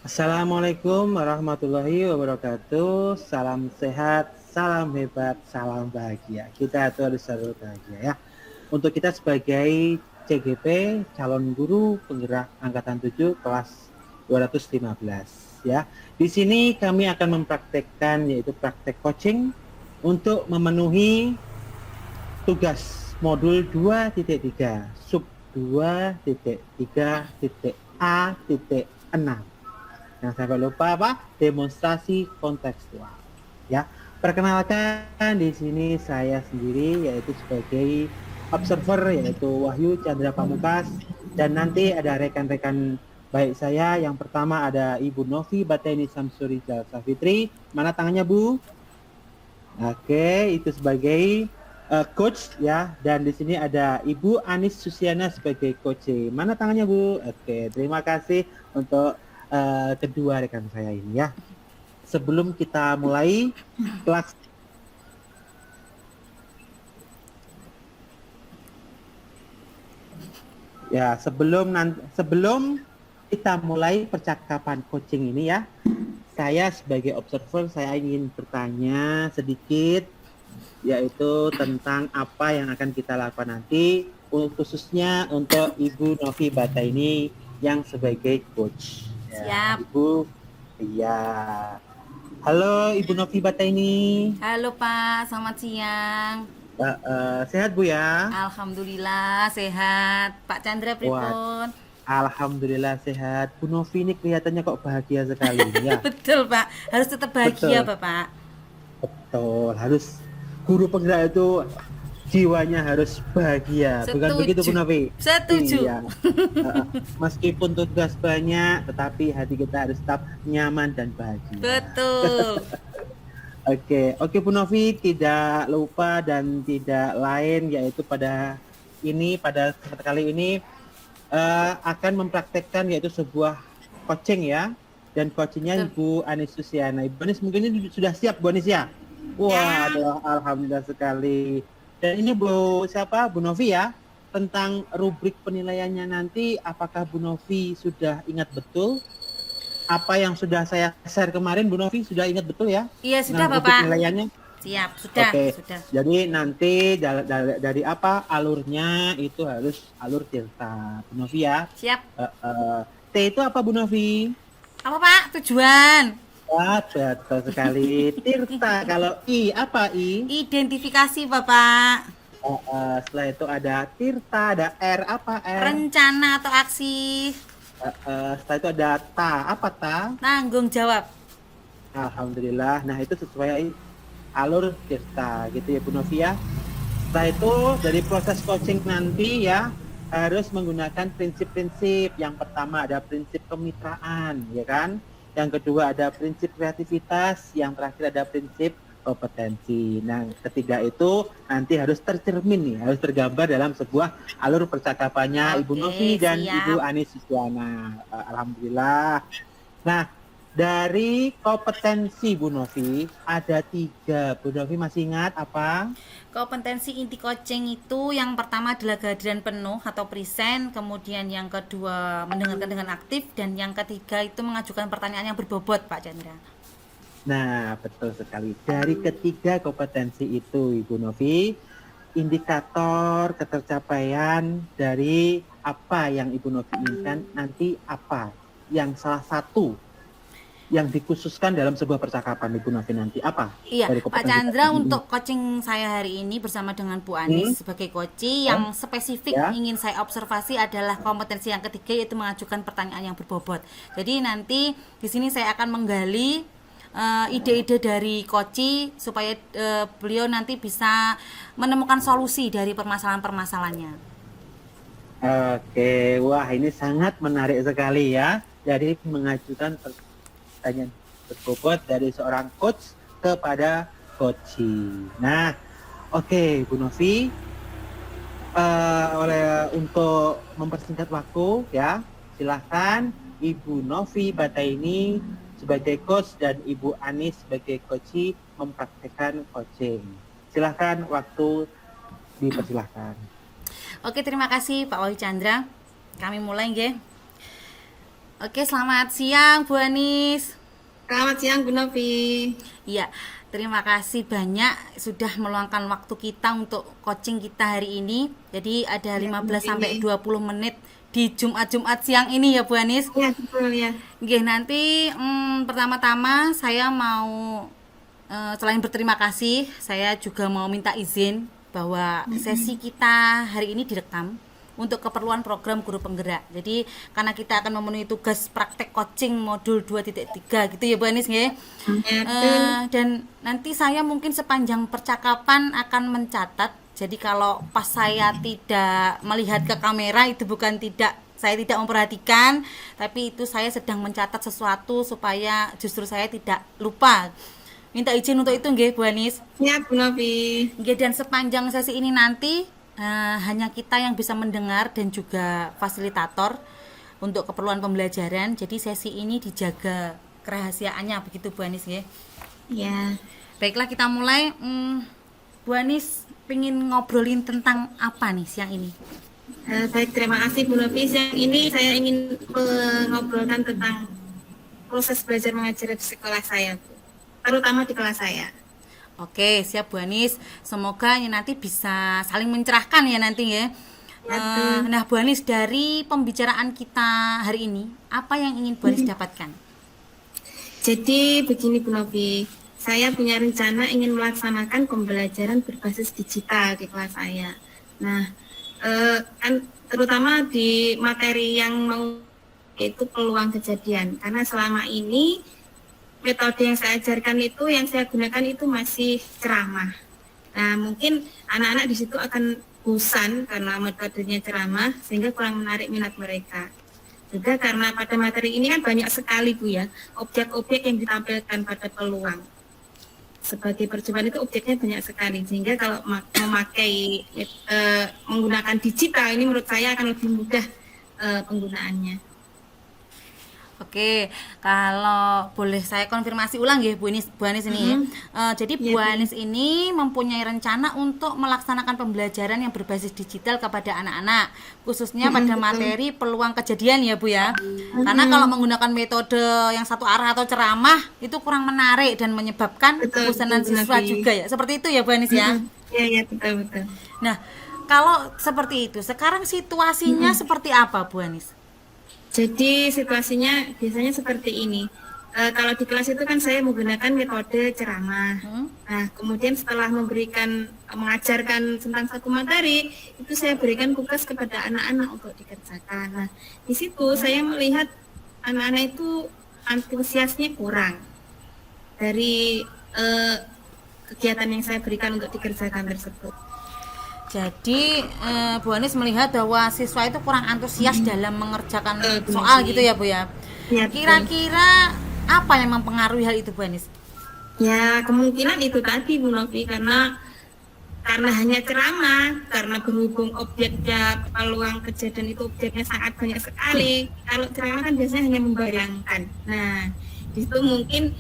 Assalamualaikum warahmatullahi wabarakatuh. Salam sehat, salam hebat, salam bahagia. Kita itu harus selalu bahagia ya. Untuk kita sebagai CGP, calon guru penggerak angkatan 7 kelas 215 ya. Di sini kami akan mempraktekkan yaitu praktek coaching untuk memenuhi tugas modul 2.3 sub 2.3.A.6. Yang sampai lupa apa? Demonstrasi kontekstual. Ya, perkenalkan di sini saya sendiri yaitu sebagai observer yaitu Wahyu Chandra Pamungkas, dan nanti ada rekan-rekan baik saya. Yang pertama ada Ibu Novi Bateni Samsuri Safitri. Mana tangannya Bu? Oke, itu sebagai coach ya. Dan di sini ada Ibu Anis Susiana sebagai coach. Mana tangannya Bu? Oke, terima kasih untuk kedua rekan saya ini ya. Sebelum kita mulai kelas ya, sebelum kita mulai percakapan coaching ini ya, saya sebagai observer saya ingin bertanya sedikit yaitu tentang apa yang akan kita lakukan nanti, khususnya untuk Ibu Novi Bata ini yang sebagai coach. Ya, Siap. Ibu. Iya. Halo Ibu Novi Bata ini. Halo Pak, selamat siang. Sehat Bu ya? Alhamdulillah sehat. Pak Chandra Wah, pripun? alhamdulillah sehat. Bu Novi ini kelihatannya kok bahagia sekali ya. Betul Pak, harus tetap bahagia Betul, Bapak. betul. Harus guru penggerak itu jiwanya harus bahagia. Bukan begitu Bu Setuju. Novi? Setuju. Iya. Meskipun tugas banyak, tetapi hati kita harus tetap nyaman dan bahagia. Betul. Oke, Bu Novi, tidak lupa dan tidak lain yaitu pada kesempatan kali ini akan mempraktekkan yaitu sebuah coaching ya, dan coachingnya Betul. Ibu Anis Susiana. Ibu Anis mungkin ini sudah siap Bu Anis ya? Wah, Ya. alhamdulillah sekali. Dan ini Bu Novi ya, tentang rubrik penilaiannya nanti, apakah Bu Novi sudah ingat betul apa yang sudah saya share kemarin? Bu Novi sudah ingat betul ya Iya sudah dengan rubrik Bapak. penilaiannya? Siap, sudah, Oke, sudah. jadi nanti dari apa alurnya itu harus alur delta, Bu Novi ya. Siap. T itu apa Bu Novi? Apa Pak? Tujuan? Wah, betul sekali. Tirta. Kalau I apa I? Identifikasi Bapak. Setelah itu ada Tirta, ada R apa R? Rencana atau aksi? Setelah itu ada Ta, apa Ta? Tanggung jawab. Alhamdulillah. Nah itu sesuai alur Tirta gitu ya Bu Novi ya. Setelah itu dari proses coaching nanti ya harus menggunakan prinsip-prinsip. Yang pertama ada prinsip kemitraan ya kan. Yang kedua ada prinsip kreativitas. Yang terakhir ada prinsip kompetensi. Nah ketiga itu nanti harus tercermin nih, harus tergambar dalam sebuah alur percakapannya Ibu Novi Oke, dan Ibu siap. Anis Susiana. Alhamdulillah. Nah dari kompetensi Bu Novi ada 3. Bu Novi masih ingat apa? Kompetensi inti coaching itu yang pertama adalah kehadiran penuh atau present, kemudian yang kedua mendengarkan dengan aktif, dan yang ketiga itu mengajukan pertanyaan yang berbobot, Pak Chandra. Nah, betul sekali. Dari ketiga kompetensi itu, Ibu Novi, indikator ketercapaian dari apa yang Ibu Novi inginkan nanti apa? Yang salah satu yang dikhususkan dalam sebuah percakapan Ibu Novi nanti apa? Iya, Dari Pak kompetensi Chandra, tadi? untuk coaching saya hari ini bersama dengan Bu Anis sebagai coach, yang spesifik Ya. ingin saya observasi adalah kompetensi yang ketiga, yaitu mengajukan pertanyaan yang berbobot. Jadi nanti di sini saya akan menggali ide-ide dari coach supaya beliau nanti bisa menemukan solusi dari permasalahan-permasalahannya. Oke, wah ini sangat menarik sekali ya. Jadi mengajukan pertanyaan berbobot dari seorang coach kepada coachee. Nah, oke Bu Novi, untuk mempersingkat waktu ya, silahkan Ibu Novi Bataini sebagai coach dan Ibu Anis sebagai coachee mempraktekkan coaching. Silahkan, waktu dipersilahkan. Oke, terima kasih Pak Wahyu Chandra. kami mulai nggih. Oke, selamat siang Bu Anis. Selamat siang Bu Novi. Iya, terima kasih banyak sudah meluangkan waktu kita untuk coaching kita hari ini. Jadi ada 15 sampai 20 menit di Jumat-Jumat siang ini ya Bu Anis. Iya, betul ya. Oke, nanti pertama-tama saya mau selain berterima kasih, saya juga mau minta izin bahwa sesi kita hari ini direkam untuk keperluan program guru penggerak. Jadi karena kita akan memenuhi tugas praktek coaching modul 2.3 gitu ya Bu Anis nggih. Dan nanti saya mungkin sepanjang percakapan akan mencatat. Jadi kalau pas saya tidak melihat ke kamera itu bukan saya tidak memperhatikan, tapi itu saya sedang mencatat sesuatu supaya justru saya tidak lupa. Minta izin untuk itu nggih Bu Anis. Ya Bu Novi. Nggih, dan sepanjang sesi ini nanti hanya kita yang bisa mendengar dan juga fasilitator untuk keperluan pembelajaran. Jadi sesi ini dijaga kerahasiaannya begitu Bu Anis ya. Ya. Baiklah, kita mulai. Bu Anis pengen ngobrolin tentang apa nih siang ini? Baik, terima kasih Bu Novi. Siang ini saya ingin mengobrolkan tentang proses belajar mengajar di sekolah saya, Bu. Terutama di kelas saya. Oke, siap Bu Anis. Semoga nanti bisa saling mencerahkan ya nanti ya. Nah Bu Anis, dari pembicaraan kita hari ini, apa yang ingin Bu Anis dapatkan? Jadi begini Bu Novi, saya punya rencana ingin melaksanakan pembelajaran berbasis digital di kelas saya. Nah, kan terutama di materi yang mau yaitu peluang kejadian, karena selama ini metode yang saya ajarkan itu, yang saya gunakan itu masih ceramah. Nah, mungkin anak-anak di situ akan bosan karena metodenya ceramah, sehingga kurang menarik minat mereka. Juga karena pada materi ini kan banyak sekali Bu ya, objek-objek yang ditampilkan pada peluang. Sebagai percobaan itu objeknya banyak sekali, sehingga kalau menggunakan digital ini menurut saya akan lebih mudah penggunaannya. Oke, kalau boleh saya konfirmasi ulang ya Bu Anis ini. Jadi Bu Anis ini mempunyai rencana untuk melaksanakan pembelajaran yang berbasis digital kepada anak-anak, khususnya pada materi peluang kejadian ya Bu ya. Karena kalau menggunakan metode yang satu arah atau ceramah itu kurang menarik dan menyebabkan kebosanan siswa juga ya. Seperti itu ya Bu Anis ya. Iya, betul. Nah, kalau seperti itu, sekarang situasinya seperti apa Bu Anis? Jadi situasinya biasanya seperti ini. Kalau di kelas itu kan saya menggunakan metode ceramah. Nah, kemudian setelah mengajarkan tentang satu materi, itu saya berikan tugas kepada anak-anak untuk dikerjakan. Nah, di situ saya melihat anak-anak itu antusiasnya kurang dari kegiatan yang saya berikan untuk dikerjakan tersebut. Jadi Bu Anis melihat bahwa siswa itu kurang antusias dalam mengerjakan soal gitu ya Bu ya. Kira-kira apa yang mempengaruhi hal itu Bu Anis? Ya, kemungkinan itu tadi Bu Novi, karena hanya ceramah, karena berhubung objeknya peluang kejadian itu objeknya sangat banyak sekali. Kalau ceramah kan biasanya hanya membayangkan. Nah, di situ mungkin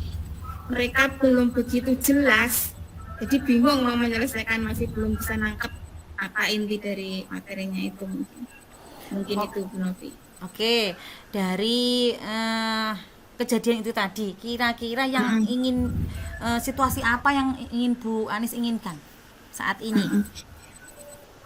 mereka belum begitu jelas, jadi bingung mau menyelesaikan, masih belum bisa nangkep apa inti dari materinya itu mungkin itu Bu Novi. Oke, dari kejadian itu tadi, kira-kira yang ingin situasi apa yang ingin Bu Anis inginkan saat ini?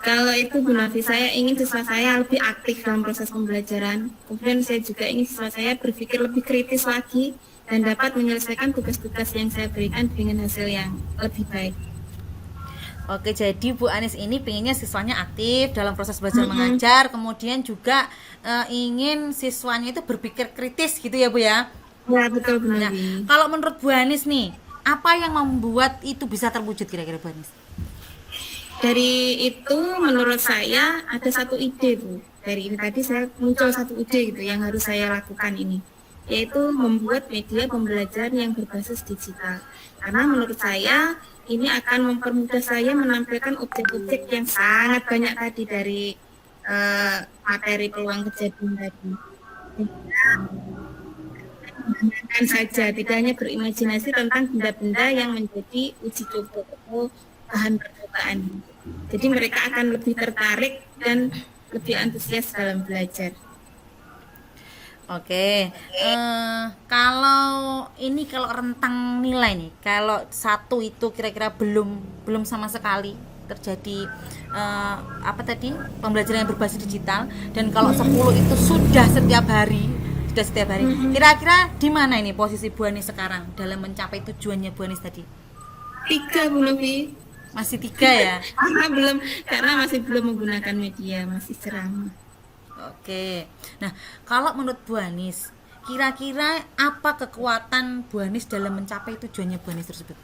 Kalau itu Bu Novi, saya ingin siswa saya lebih aktif dalam proses pembelajaran. Kemudian saya juga ingin siswa saya berpikir lebih kritis lagi dan dapat menyelesaikan tugas-tugas yang saya berikan dengan hasil yang lebih baik. Oke, jadi Bu Anis ini pengennya siswanya aktif dalam proses belajar mengajar, kemudian juga ingin siswanya itu berpikir kritis gitu ya Bu ya? Ya, betul Bu Novi. Nah, kalau menurut Bu Anis nih, apa yang membuat itu bisa terwujud kira-kira Bu Anis? Dari itu menurut saya ada satu ide Bu. Dari ini tadi saya muncul satu ide gitu yang harus saya lakukan ini, yaitu membuat media pembelajaran yang berbasis digital. Karena menurut saya ini akan mempermudah saya menampilkan objek-objek yang sangat banyak tadi dari materi peluang kejadian tadi. Menggunakan saja, tidak hanya berimajinasi tentang benda-benda yang menjadi uji coba atau bahan percobaan. Jadi mereka akan lebih tertarik dan lebih antusias dalam belajar. Oke, kalau ini kalau rentang nilai nih, kalau satu itu kira-kira belum sama sekali terjadi apa tadi pembelajaran yang berbasis digital, dan kalau 10 itu sudah setiap hari. Kira-kira di mana ini posisi Bu Anis sekarang dalam mencapai tujuannya Bu Anis tadi? 3 Bu Novi. Masih 3 ya? Karena masih belum menggunakan media, masih ceramah. Oke. Nah, kalau menurut Bu Anis, kira-kira apa kekuatan Bu Anis dalam mencapai tujuannya Bu Anis tersebut?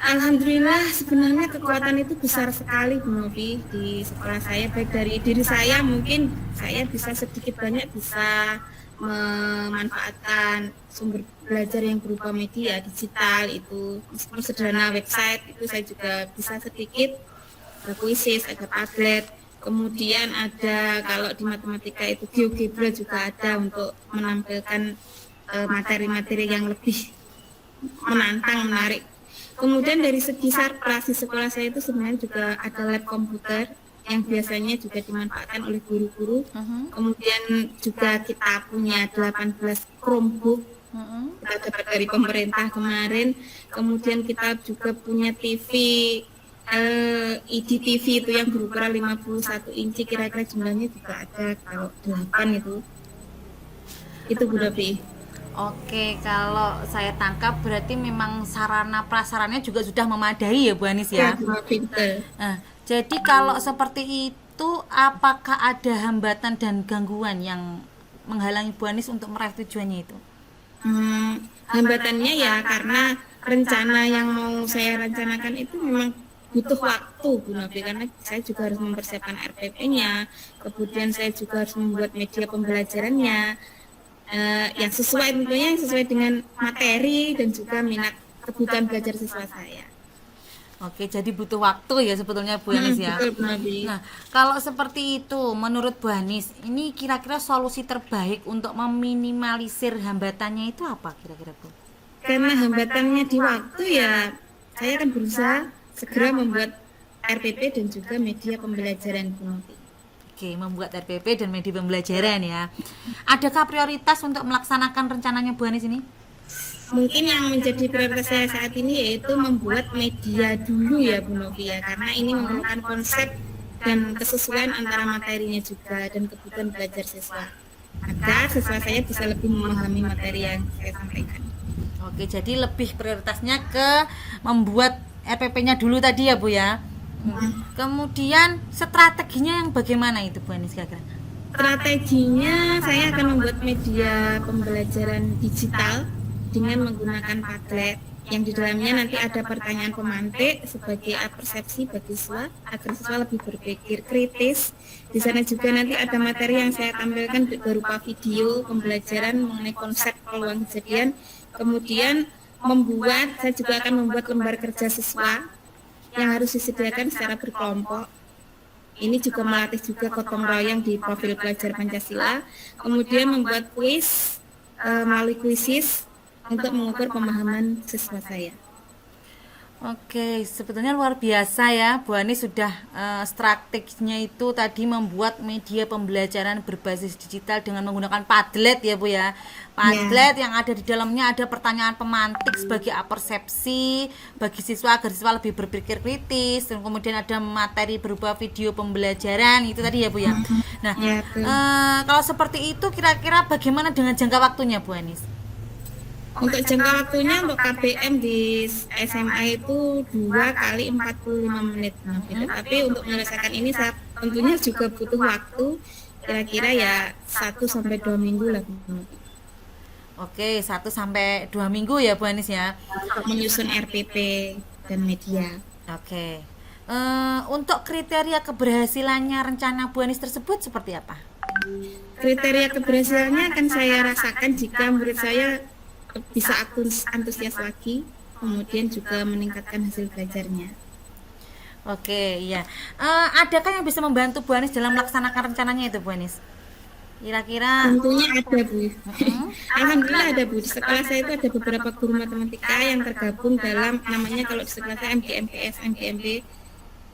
Alhamdulillah sebenarnya kekuatan itu besar sekali Bu Novi di sekolah saya, baik dari diri saya, mungkin saya bisa sedikit banyak bisa memanfaatkan sumber belajar yang berupa media digital itu, meskipun sederhana website itu saya juga bisa sedikit, ada kuisis, ada Padlet, kemudian ada kalau di matematika itu GeoGebra juga ada untuk menampilkan materi-materi yang lebih menantang, menarik. Kemudian dari segi sarpras di sekolah saya itu sebenarnya juga ada lab komputer yang biasanya juga dimanfaatkan oleh guru-guru. Kemudian juga kita punya 18 Chromebook kita dapat dari pemerintah kemarin. Kemudian kita juga punya TV IDTV itu yang berukuran 51 inci, kira-kira jumlahnya juga ada kalau 8 itu Bu Novi. Oke, kalau saya tangkap berarti memang sarana prasarannya juga sudah memadai ya Bu Anis ya. Nah, jadi kalau seperti itu, apakah ada hambatan dan gangguan yang menghalangi Bu Anis untuk meraih tujuannya itu? Hambatannya ya karena rencana yang mau saya rencanakan itu memang butuh waktu Bu Novi, karena saya juga harus mempersiapkan RPP-nya, kemudian saya juga harus membuat media pembelajarannya yang sesuai tentunya, yang sesuai dengan materi dan juga minat kebutuhan belajar siswa saya. Oke, jadi butuh waktu ya sebetulnya Bu Anis ya. Betul, Bu Novi. Nah, kalau seperti itu, menurut Bu Anis, ini kira-kira solusi terbaik untuk meminimalisir hambatannya itu apa kira-kira Bu? Karena hambatannya di waktu ya, saya akan berusaha segera membuat RPP dan juga media pembelajaran Bu Novi. Oke, membuat RPP dan media pembelajaran ya. Adakah prioritas untuk melaksanakan rencananya Bu Anis ini? Mungkin yang menjadi prioritas saya saat ini yaitu membuat media dulu ya Bu Novi ya, karena ini memerlukan konsep dan kesesuaian antara materinya juga dan kebutuhan belajar siswa, agar siswa saya bisa lebih memahami materi yang saya sampaikan. Oke, jadi lebih prioritasnya ke membuat RPP-nya dulu tadi ya Bu ya. Kemudian strateginya yang bagaimana itu Bu Anis kira-kira? Strateginya saya akan membuat media pembelajaran digital dengan menggunakan Padlet yang di dalamnya nanti ada pertanyaan pemantik sebagai persepsi bagi siswa agar siswa lebih berpikir kritis. Di sana juga nanti ada materi yang saya tampilkan berupa video pembelajaran mengenai konsep peluang kejadian. Kemudian saya juga akan membuat lembar kerja siswa yang harus disediakan secara berkelompok. Ini juga melatih juga gotong royong di profil pelajar Pancasila. Kemudian membuat kuis melalui kuisis untuk mengukur pemahaman siswa saya. Oke, sebetulnya luar biasa ya Bu Anis sudah strateginya itu tadi membuat media pembelajaran berbasis digital dengan menggunakan Padlet ya Bu ya. Padlet yang ada di dalamnya ada pertanyaan pemantik sebagai persepsi bagi siswa agar siswa lebih berpikir kritis, dan kemudian ada materi berupa video pembelajaran itu tadi ya Bu ya. Nah, kalau seperti itu kira-kira bagaimana dengan jangka waktunya Bu Anis? Untuk jangka waktunya untuk KBM di SMA itu 2 kali 45 menit. Tapi untuk menyelesaikan ini saya tentunya juga butuh waktu kira-kira ya 1-2 minggu lah. Oke, 1-2 minggu ya Bu Anis ya. Untuk menyusun RPP dan media. Oke. Untuk kriteria keberhasilannya rencana Bu Anis tersebut seperti apa? Kriteria keberhasilannya akan saya rasakan jika murid saya bisa antusias lagi, kemudian juga meningkatkan hasil belajarnya. Oke, iya. Adakah yang bisa membantu Bu Anis dalam melaksanakan rencananya itu Bu Anis? Kira-kira? Tentunya ada Bu. Alhamdulillah ada Bu. Di sekolah saya itu ada beberapa guru matematika yang tergabung dalam namanya kalau di sekolah saya MGMPS, MGMP.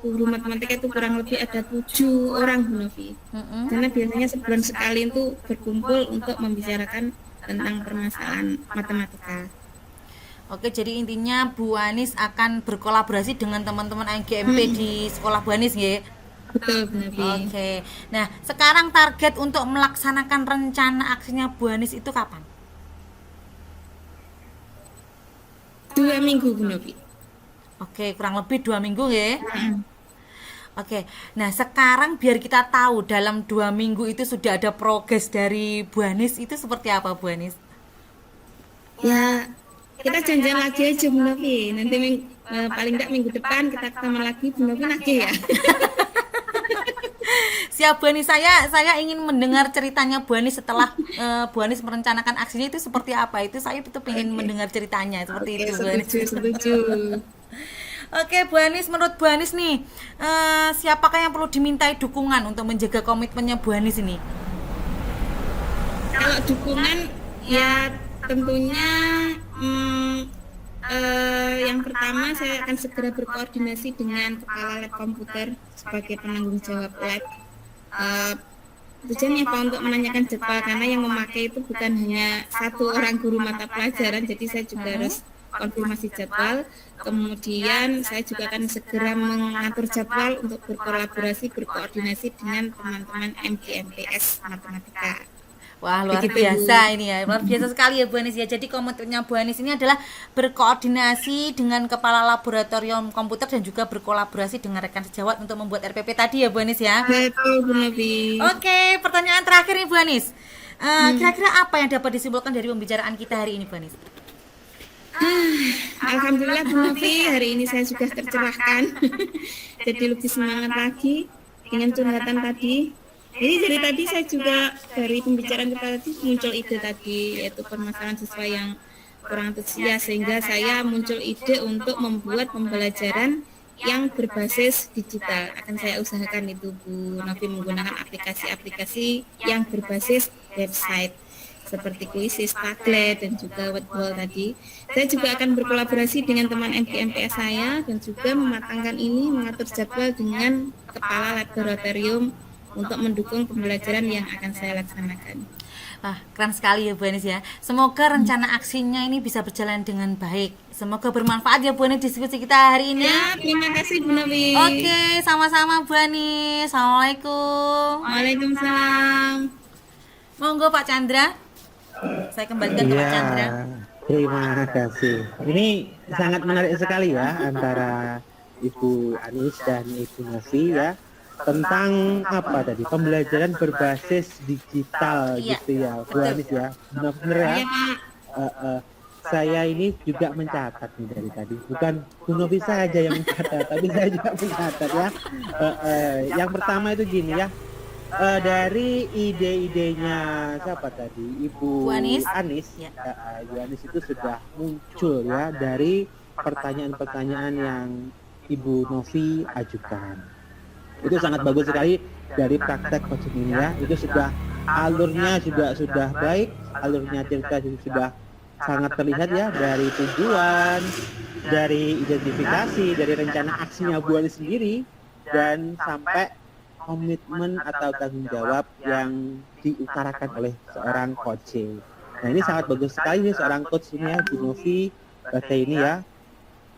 guru matematika itu kurang lebih ada 7 orang Bu Novi. Karena biasanya sebulan sekali itu berkumpul untuk membicarakan tentang permasalahan matematika. Oke, jadi intinya Bu Anis akan berkolaborasi dengan teman-teman AGMP di sekolah Bu Anis nggih? Betul Bu Novi. Oke. Nah, sekarang target untuk melaksanakan rencana aksinya Bu Anis itu kapan? 2 minggu Bu Novi. Oke, kurang lebih 2 minggu nggih. Oke. Nah, sekarang biar kita tahu dalam 2 minggu itu sudah ada progres dari Bu Anis itu seperti apa Bu Anis? Ya, kita janjian lagi aja Bu Novi. Nanti paling enggak minggu depan kita ketemu lagi Bu Novi lagi ya. Siap Bu Anis, saya ingin mendengar ceritanya Bu Anis setelah Bu Anis merencanakan aksinya itu seperti apa. Itu saya itu ingin mendengar ceritanya seperti itu Bu Anis. Setuju. Oke Bu Anis, menurut Bu Anis nih, siapakah yang perlu dimintai dukungan untuk menjaga komitmennya Bu Anis ini? Kalau dukungan ya tentunya yang pertama saya akan segera berkoordinasi dengan kepala lab komputer sebagai penanggung jawab lab. Tujuannya apa? Untuk menanyakan jadwal, karena yang memakai itu bukan hanya 1 orang guru mata pelajaran, jadi saya juga harus konfirmasi jadwal. Kemudian saya juga akan segera mengatur jadwal untuk berkolaborasi, berkoordinasi dengan teman-teman MGMPS Matematika. Wah, luar Begitu, biasa ini ya, luar biasa sekali ya Bu Anis ya. Jadi komitmennya Bu Anis ini adalah berkoordinasi dengan kepala laboratorium komputer dan juga berkolaborasi dengan rekan sejawat untuk membuat RPP tadi ya Bu Anis ya. Betul Bu Novi. Oke, pertanyaan terakhir nih Bu Anis. Kira-kira apa yang dapat disimpulkan dari pembicaraan kita hari ini Bu Anis? Alhamdulillah Bu Novi, hari ini saya sudah tercerahkan. Jadi lebih semangat lagi dengan curhatan tadi. Jadi dari tadi saya juga dari pembicaraan kita tadi muncul ide tadi, yaitu permasalahan siswa yang kurang antusias, sehingga saya muncul ide untuk membuat pembelajaran yang berbasis digital. Akan saya usahakan itu Bu Novi, menggunakan aplikasi-aplikasi yang berbasis website seperti Quizzes, Padlet, dan juga Wordwall tadi. Saya juga akan berkolaborasi dengan teman MGMPS saya dan juga mematangkan ini, mengatur jadwal dengan kepala laboratorium untuk mendukung pembelajaran yang akan saya laksanakan. Wah, keren sekali ya Bu Anis ya. Semoga rencana aksinya ini bisa berjalan dengan baik. Semoga bermanfaat ya Bu Anis diskusi kita hari ini. Ya, terima kasih Bu Novi. Oke, sama-sama Bu Anis. Assalamualaikum. Waalaikumsalam. Monggo Pak Chandra. Saya kembalikan ke Pak Chandra. Terima kasih. Ini sangat menarik sekali ya antara Ibu Anis dan Ibu Novi ya, tentang apa tadi, pembelajaran berbasis digital. Iya, gitu ya Bu Anis ya, benar-benar ya. Iya, Pak. Saya ini juga mencatat nih dari tadi, bukan Bu Novi saja yang mencatat tapi saya juga mencatat ya. Yang pertama itu gini ya, dari ide-idenya siapa tadi, Ibu Bu Anis. Ya, Ya. Ibu Anis itu sudah muncul ya dari pertanyaan-pertanyaan yang Ibu Novi ajukan. Itu sangat bagus sekali dari praktek coaching ini ya. Itu sudah alurnya juga sudah baik, alurnya cerita juga sudah sangat terlihat ya, dari tujuan, dari identifikasi, dari rencana aksinya Bu Anis sendiri, dan sampai komitmen atau tanggung jawab yang diutarakan oleh seorang coaching. Nah, ini sangat bagus sekali nih seorang coach ini ya, Bu Novi ini ya.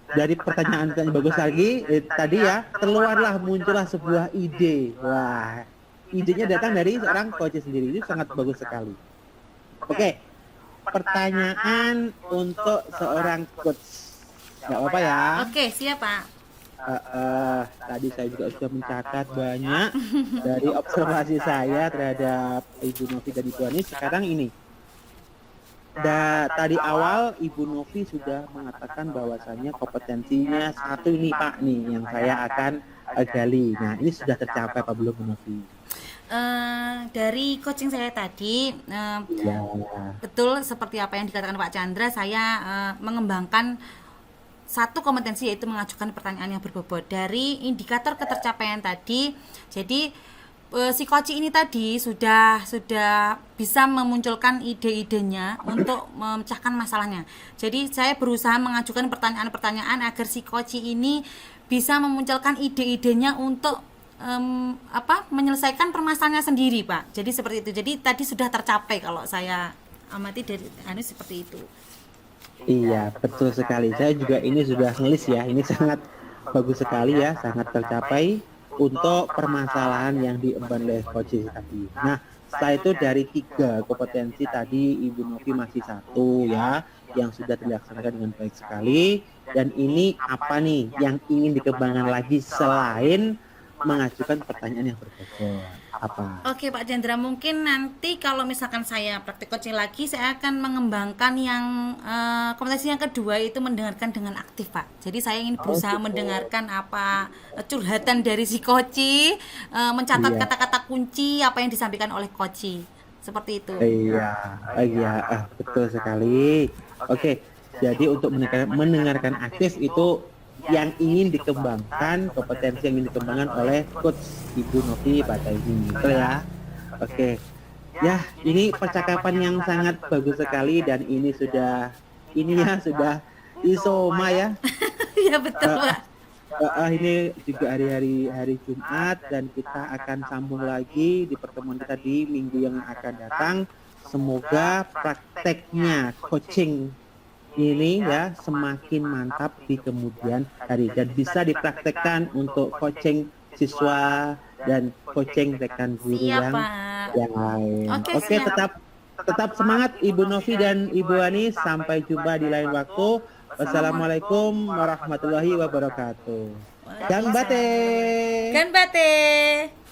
Dari pertanyaan bagus lagi tadi ya, keluarlah, muncullah sebuah ide. Wah, idenya datang dari seorang coach sendiri. Itu sangat bagus sekali. Oke, pertanyaan untuk seorang coach. Nggak apa-apa ya. Oke, siap Pak. Tadi saya juga sudah mencatat banyak dari observasi saya terhadap Ibu Novi dan Ibu Anis. Sekarang ini, tadi awal Ibu Novi sudah mengatakan bahwasannya kompetensinya satu ini Pak nih yang saya akan gali. Nah, ini sudah tercapai apa belum Bu Novi? Dari coaching saya tadi, Ya. betul seperti apa yang dikatakan Pak Chandra, saya mengembangkan satu kompetensi, yaitu mengajukan pertanyaan yang berbobot. Dari indikator ketercapaian tadi, jadi si coach ini tadi sudah bisa memunculkan ide-idenya untuk memecahkan masalahnya. Jadi saya berusaha mengajukan pertanyaan-pertanyaan agar si coach ini bisa memunculkan ide-idenya untuk menyelesaikan permasalahannya sendiri, Pak. Jadi seperti itu. Jadi tadi sudah tercapai kalau saya amati dari seperti itu. Iya, betul sekali. Saya juga ini sudah ngelis ya. Ini sangat bagus sekali ya, sangat tercapai untuk permasalahan yang diemban oleh Coach tadi. Nah, setelah itu dari 3 kompetensi tadi Ibu Novi masih 1 ya, yang sudah dilaksanakan dengan baik sekali. Dan ini apa nih yang ingin dikembangkan lagi selain mengajukan pertanyaan yang berbobot? Apa? Oke Pak Chandra, mungkin nanti kalau misalkan saya praktik coaching lagi, saya akan mengembangkan yang kompetensi yang kedua, itu mendengarkan dengan aktif, Pak. Jadi saya ingin berusaha mendengarkan apa curhatan dari si coach, mencatat kata-kata kunci apa yang disampaikan oleh coach, seperti itu. Iya, betul sekali. Oke, jadi untuk mendengarkan aktif itu yang ingin dikembangkan, kompetensi yang ingin dikembangkan oleh Coach Ibu Novi pada ini, betul ya? Oke, ya ini percakapan yang sangat bagus sekali dan ini sudah isoma ya. Iya betul Pak. Ini juga hari Jumat dan kita akan sambung lagi di pertemuan kita di minggu yang akan datang. Semoga prakteknya coaching ini ya semakin mantap di kemudian hari dan bisa dipraktekkan untuk coaching siswa dan coaching rekan guru yang lain. Oke, tetap semangat Ibu Novi dan Ibu Ani. Sampai jumpa di lain waktu. Wassalamualaikum warahmatullahi wabarakatuh. Gan bate.